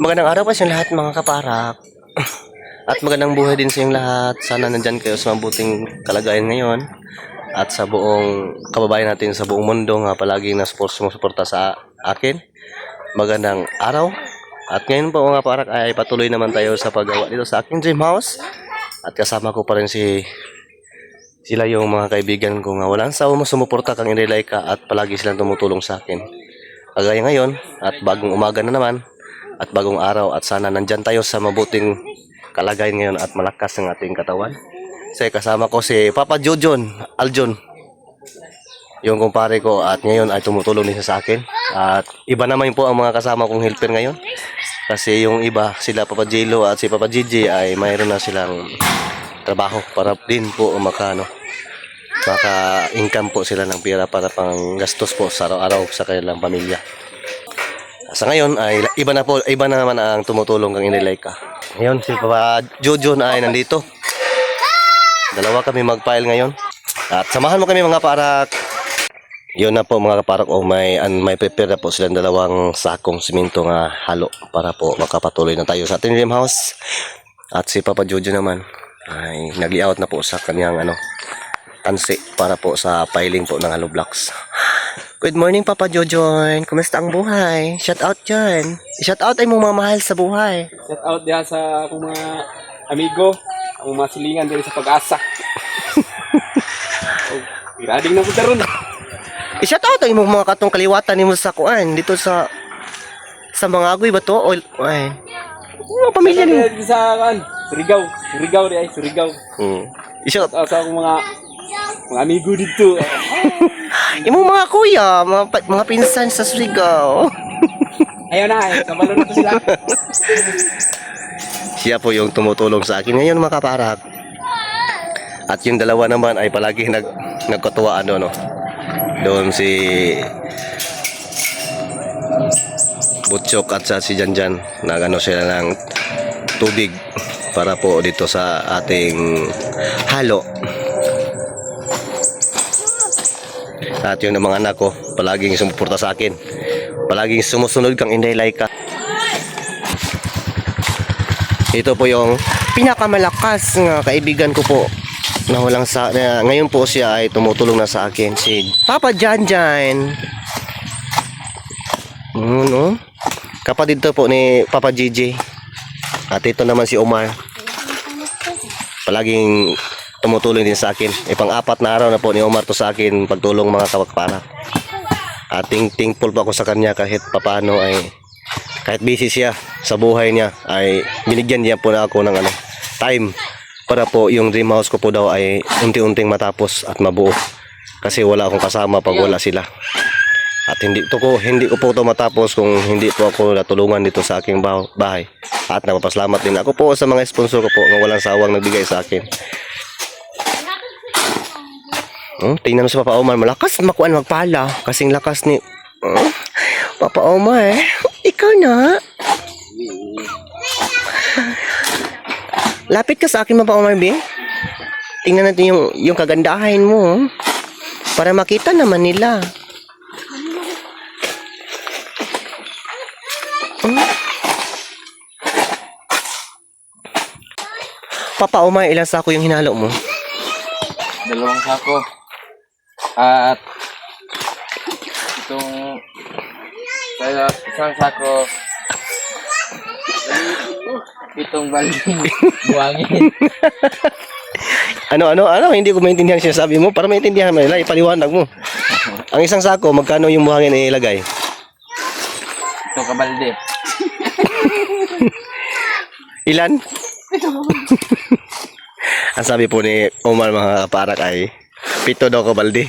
Magandang araw pa sa lahat mga kaparak. At magandang buhay din sa inyong lahat. Sana nandyan kayo sa mabuting kalagayan ngayon. At sa buong kababayan natin sa buong mundo nga palagi na sumusuporta sa akin. Magandang araw. At ngayon po mga kaparak ay patuloy naman tayo sa paggawa dito sa aking dream house. At kasama ko pa rin sila yung mga kaibigan ko nga walang sawa sumuporta kang inilay ka at palagi silang tumutulong sa akin. Kagaya ngayon at bagong umaga na naman. At bagong araw at sana nandyan tayo sa mabuting kalagayan ngayon at malakas ng ating katawan. Kasi kasama ko si Papa Jojon Aljon, yung kumpare ko, at ngayon ay tumutulong din siya sa akin. At iba naman po ang mga kasama kong helper ngayon. Kasi yung iba, sila Papa Jelo at si Papa Gigi ay mayroon na silang trabaho para din po maka-income po sila ng pera para pang gastos po sa araw-araw sa kanilang pamilya. Sa ngayon ay iba na naman ang tumutulong kang inilay ka. Ngayon si Papa Jojo na ay nandito. Dalawa kami mag-file ngayon. At samahan mo kami mga parak. Yun na po mga kaparak, may prepare na po silang dalawang sakong simento nga halo para po makapatuloy na tayo sa ating dream house. At si Papa Jojo naman ay nag-i-out na po sa kanyang tansi para po sa piling po ng hollow blocks. Good morning Papa Jojoy. Kumusta ang buhay? Shout out dyan. Shout out ay mong mamahal sa buhay. Shout out diha sa akong mga amigo, ang mga silingan diri sa Pag-asa. Grading na punta ron. I-shout out ay mong mga katong kaliwatan nimo sa kuan dito sa mga agoy ba to? Ay. Mga pamilya nimo Sa Surigao di ay Surigao. I-shout out sa akong mga amigo dito. imong mga kuya, mga pinsan sa Surigao. Ayaw na, kabalo na to sila. Siya po yung tumutulong sa akin ngayon mga kaparak. At yung dalawa naman ay palagi nagkatuwaan no. Doon si Butchok at si Janjan nagano sila ng tubig para po dito sa ating halo. At yung mga anak ko palaging sumuporta sa akin, palaging sumusunod kang Inday Laika. Ito po yung pinakamalakas nga kaibigan ko po na ngayon po siya ay tumutulong na sa akin, si Papa Janjan. No? Kapatid to po ni Papa Gigi. At ito naman si Omar, palaging tumutulong din sa akin. Pang-apat na araw na po ni Omar to sa akin pagtulong mga kapakpara. At thankful po ako sa kanya kahit papano ay kahit busy siya sa buhay niya ay binigyan niya po na ako ng time para po yung dream house ko po daw ay unti-unting matapos at mabuo. Kasi wala akong kasama pag wala sila. At hindi ko po ito matapos kung hindi po ako natulungan dito sa aking bahay. At napapasalamat din ako po sa mga sponsor ko po na walang sawang nagbigay sa akin. Tingnan mo si Papa Omar, malakas makuan magpala. Kasing lakas ni Papa Omar. Ikaw na. Lapit ka sa akin Papa Omar, B. Tingnan natin yung kagandahan mo. Para makita naman nila. Papa Omar, ilang sako yung hinalo mo? 2 sako. At itong isang sako, itong balding buhangin. Ano? Hindi ko maintindihan siya sabi mo. Para maintindihan mo nila, ipaliwanag mo. Ang isang sako, magkano yung buhangin ilagay? Ito kabalde. Ilan? Ang sabi po ni Omar mga kaparak ay 7 daw kabalde.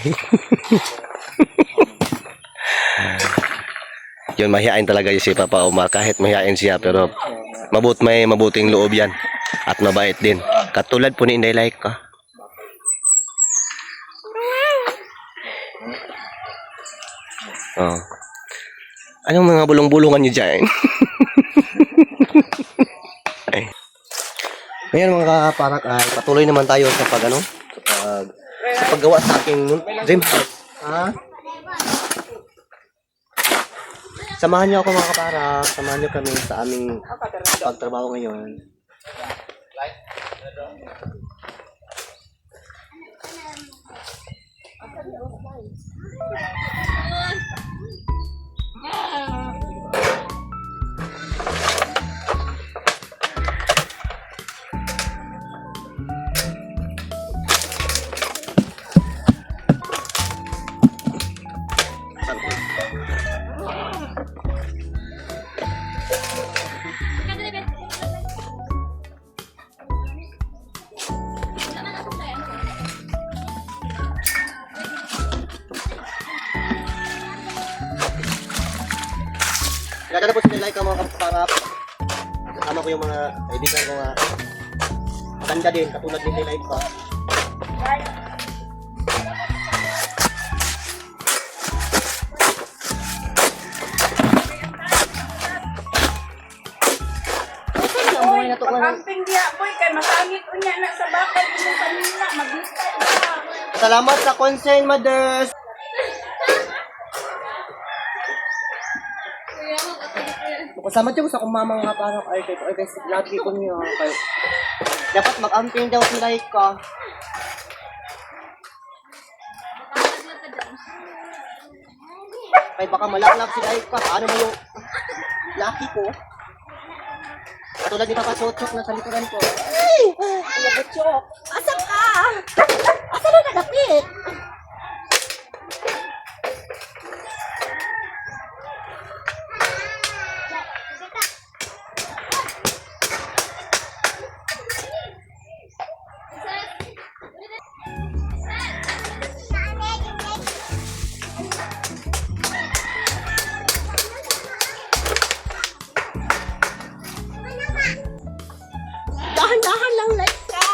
Yun, mahihain talaga yung si Papa Omar. Kahit mahihain siya pero may mabuting loob yan. At mabait din. Katulad po ni Inday Laika. Anong mga bulong-bulungan niyo dyan? Ngayon mga kaparak ay patuloy naman tayo sa paggawa sa aking dream house. Samahan niyo ako mga kaparak. Samahan niyo kami sa aming pagtrabaho ngayon. Gagana po si Like mga kaparak. Kasama ko yung mga kaibigan ko nga. Maganda din, katulad ni Like pa. Pag-camping diya, boy, kay masangit unya na sa bakal mo kanina, magbistay ba? Salamat sa concern, mothers! Kasama dyan ko sa kumamang nga parang ay guys, lagi ko niya. Kayo. Dapat mag-amping daw si Like ka. Ay baka malaklak si Like ka. Paano mo yung laki ko? Katulad ni Papa Sotsok na sa likuran ko. Ay! Kuya Butchok! Asan ka? Asan na nadapit? Dahan-dahan lang, Like ka.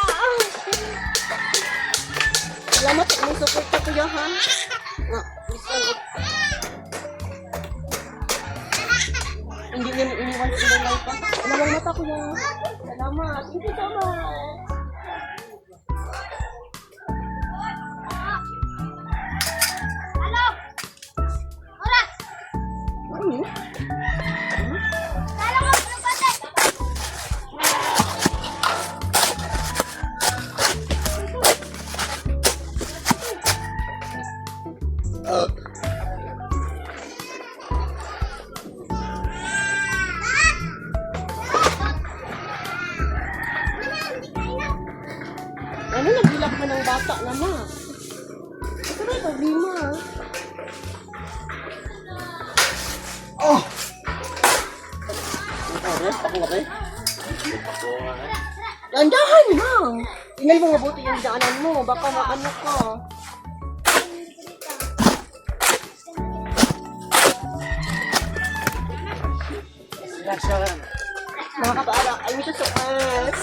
Salamat sa inyong support ka, kuya, ha? Listen. Hindi niyo iniwan sa inyong Like ka. Alamang mata, kuya. Salamat. Thank you so much. Ano, nagbilak ka ng bata naman? Ito na yung problema. Oh! Ako nga ba eh? Dandahan na! Tingnan mo mabuti yung daanan mo. Baka maano ka. Mga kapaarak, I miss you so much.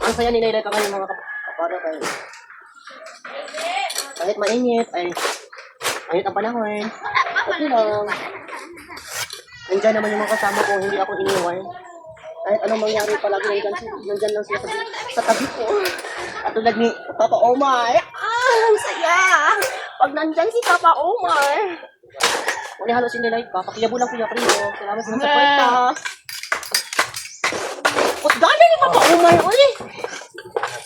Ang saya ni Nailay ka ngayon mga kapaarak ay kahit mainit ay mainit ang panahon. Okay lang. Nandyan naman yung mga kasama ko, hindi ako iniwan. Kahit anong mangyari palagi nandyan lang sila sa tabi ko. At tulad ni Papa Omar. Ang saya! Pag nandyan si Papa Omar. Uli halos hindi like pa. Pakiyabo lang Kuya Primo. Salamat sa suporta. Put gani ni Papa Umay, uli.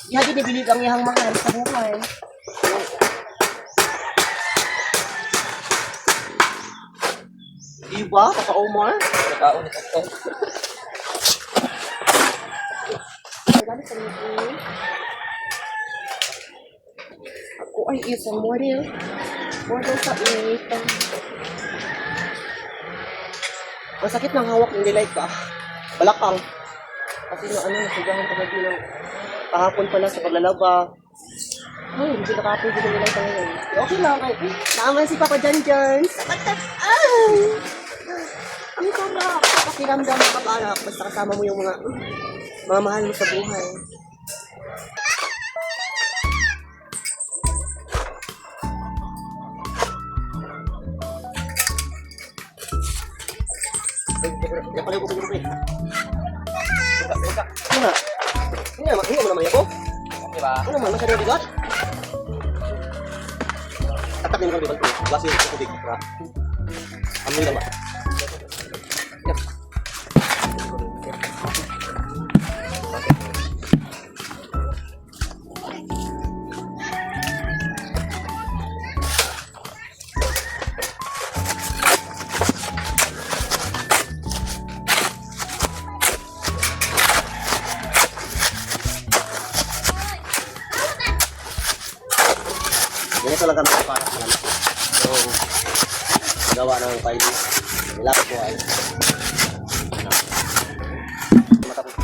Di hadi nibilib ang iyang mahal sa buhay. Diba, Papa Umar? Nakaon ito to. Salamat sa mga. Ako ay isang model. Model sa ita. Ang sakit ng hawak ng like ka. Balakang. Kasi no, nasigahan ka lagi ng kahapon pala sa paglalaba. Ay, hindi nakapagod ng like ka ngayon. Okay lang. Naman si Papa Janjan. Sabatat. Ay! Ang sarap. Pakiramdam ka para basta kasama mo yung mga mahal mo sa buhay. Yan pala yung bubog ko eh. Hindi mo naman ako. Diba? Ano naman, masyadong bigat. Tatak natin ang balto. Klase yung tubig. Amoy lang ba? Yan. Ganito lang kami para sa ano. Yung gawa ng filing. Nilapit ko ay matapos.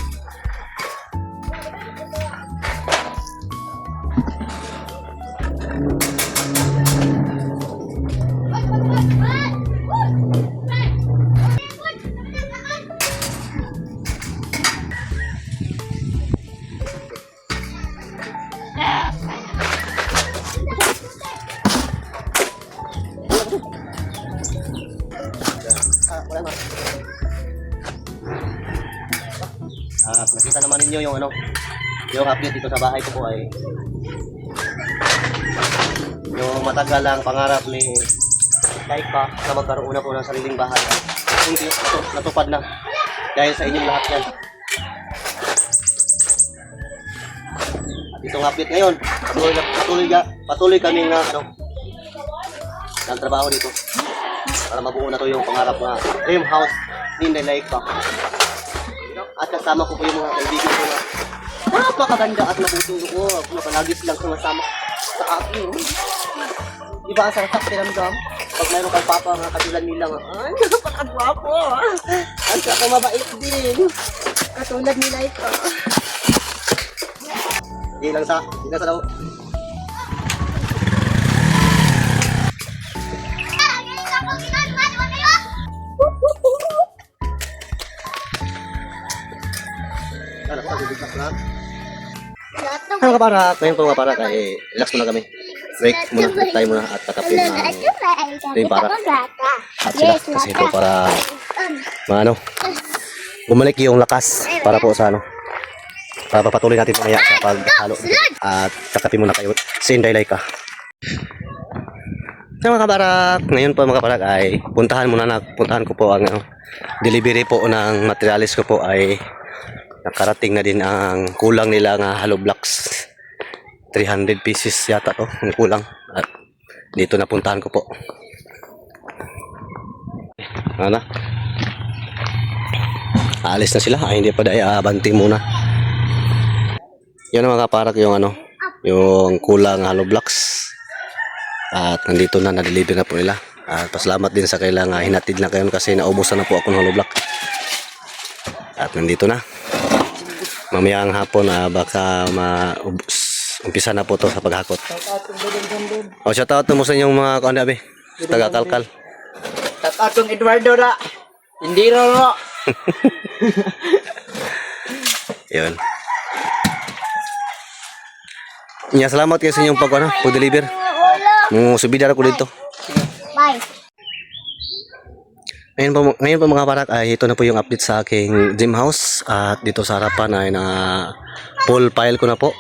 Nakita naman ninyo yung ano, yung update dito sa bahay ko po ay yung matagal ang pangarap ni Laika na magkaroon na po ng sariling bahay. Hindi ito natupad na dahil sa inyong lahat yan. At itong update ngayon, patuloy kami na ano, nagtrabaho dito para mabuo na to yung pangarap na dream house ni Laika. At kasama ko po yung mga kaibigan ko na napakaganda at mabuting loob na palagi silang sumasama sa akin. Diba ang sarap pinamdam? Pag mayroon kang papa nga katulad nila nga, ay, napakagwapo! Ang saka mabait din! Katulad nila ito. Hindi lang sa daw. Ano kaparak? Ngayon po kaparak ay relax muna kami. Break muna, break tayo muna at kakapin ang dream para. At sila kasi ito para ano, bumalik yung lakas para po sa ano. Para papatuloy natin mamaya sa paghalo. At kakapin muna kayo si Inday Laika. So mga kaparak, ngayon po mga kaparak ay puntahan ko po ang delivery po ng materialis ko po ay nakarating na din ang kulang nila nga hollow blocks. 300 pieces yata to, ang kulang. At dito napuntahan ko po. Ano? Aalis na sila. Ay, hindi pa dahil abanti muna. Yan ang mga kaparak yung ano, yung kulang hollow blocks. At nandito na, na-deliver na po nila. At pasalamat din sa kailangan hinatid na kayo kasi naubusan na po ako ng hollow block. At nandito na. Mamaya ang hapon baka umpisa na po to sa paghakot. O shout out mo sa inyong mga kandabi, taga-Kalkal. Shout out tong Eduardo ra. Hindi ro. Yun. Salamat kayo sa inyong pag-deliver. Subidar ko dito. Bye. Ngayon po mga parak ay ito na po yung update sa aking dream house at dito sa harapan ay na full pile ko na po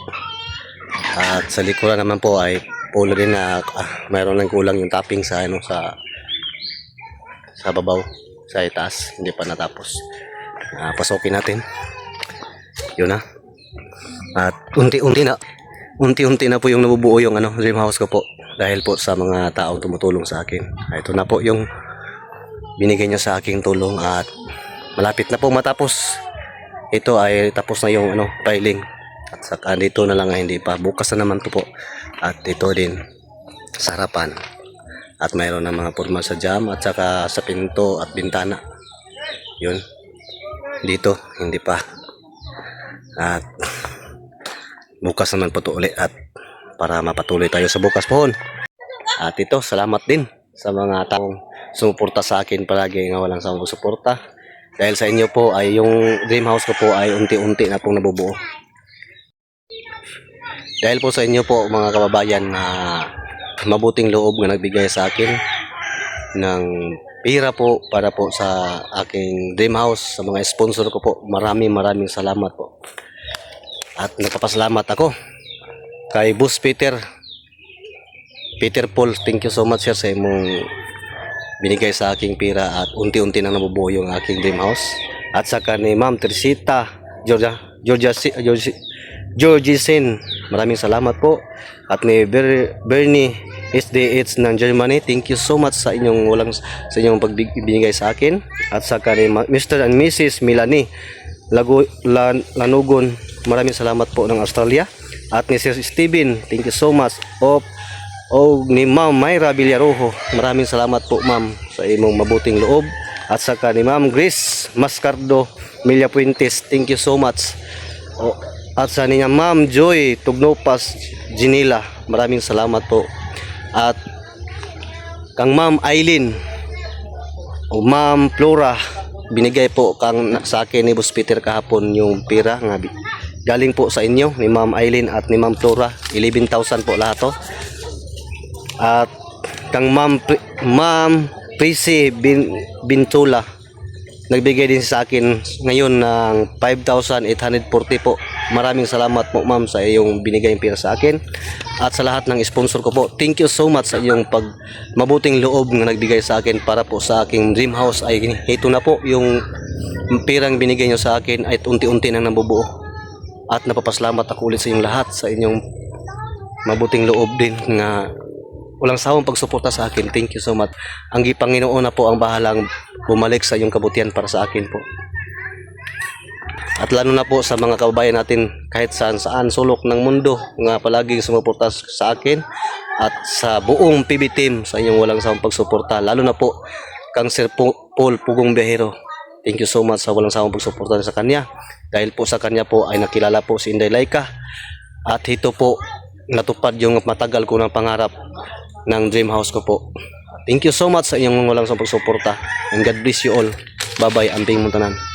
at sa likuran naman po ay full din na mayroon lang kulang yung topping sa ano sa babaw sa itaas hindi pa natapos. Pasokin natin yun na at unti-unti na po yung nabubuo yung ano dream house ko po dahil po sa mga taong tumutulong sa akin. Ito na po yung binigay niya sa aking tulong at malapit na po matapos. Ito ay tapos na yung ano piling at saka dito na lang hindi pa, bukas na naman to po. At ito din sa harapan at mayroon na mga forma sa jam at saka sa pinto at bintana yun dito hindi pa at bukas naman po to ulit at para mapatuloy tayo sa bukas po. At ito salamat din sa mga taong sumuporta sa akin palagi nga walang sawang suporta. Dahil sa inyo po ay yung dream house ko po ay unti-unti na pong nabubuo. Dahil po sa inyo po mga kababayan na mabuting loob na nagbigay sa akin ng pira po para po sa aking dream house, sa mga sponsor ko po. Maraming salamat po. At nagpapasalamat ako kay Boss Peter Peter Paul, thank you so much sir sa imong binigay sa aking pira at unti-unti nang nabubuo yung aking dream house. At saka ni Ma'am Teresita Georgie Sin, maraming salamat po. At ni Bernie SDH ng Germany, thank you so much sa inyong pagbibigay sa akin. At saka ni Mr. and Mrs. Melanie Lanugon, maraming salamat po ng Australia. At ni Sir Steven, thank you so much. O ni Ma'am Mayra Villarojo, maraming salamat po ma'am sa imong mabuting loob. At saka ni Ma'am Grace Mascardo Millapuentes, thank you so much. At sa niya Ma'am Joy Tugnopas Ginila, maraming salamat po. At kang Ma'am Aileen o Ma'am Flora, binigay po kang sa akin ni Boss Peter kahapon yung pira nga galing po sa inyo ni Ma'am Aileen at ni Ma'am Flora, 11,000 po lahat to. At kang Ma'am Prissy Bintula, nagbigay din sa akin ngayon ng 5,840 po. Maraming salamat po ma'am sa iyong binigay pera sa akin. At sa lahat ng sponsor ko po, thank you so much sa iyong mabuting loob na nagbigay sa akin para po sa aking dream house. Ay ito na po yung pirang binigay nyo sa akin ay unti-unti nang nabubuo. At napapasalamat ako ulit sa inyong lahat sa inyong mabuting loob din na walang sawang pagsuporta sa akin. Thank you so much. Ang Panginoon na po ang bahalang bumalik sa iyong kabutihan para sa akin po. At lalo na po sa mga kababayan natin kahit saan sulok ng mundo nga palaging sumuporta sa akin at sa buong PB team sa inyong walang sawang pagsuporta. Lalo na po kang Sir Paul Pugong Biyahero. Thank you so much sa walang sawang pagsuporta sa kanya. Dahil po sa kanya po ay nakilala po si Inday Laika. At ito po natupad yung matagal ko ng pangarap ng dream house ko po. Thank you so much sa inyong walang sawang pagsuporta. And God bless you all. Bye-bye, Amping Muntanan.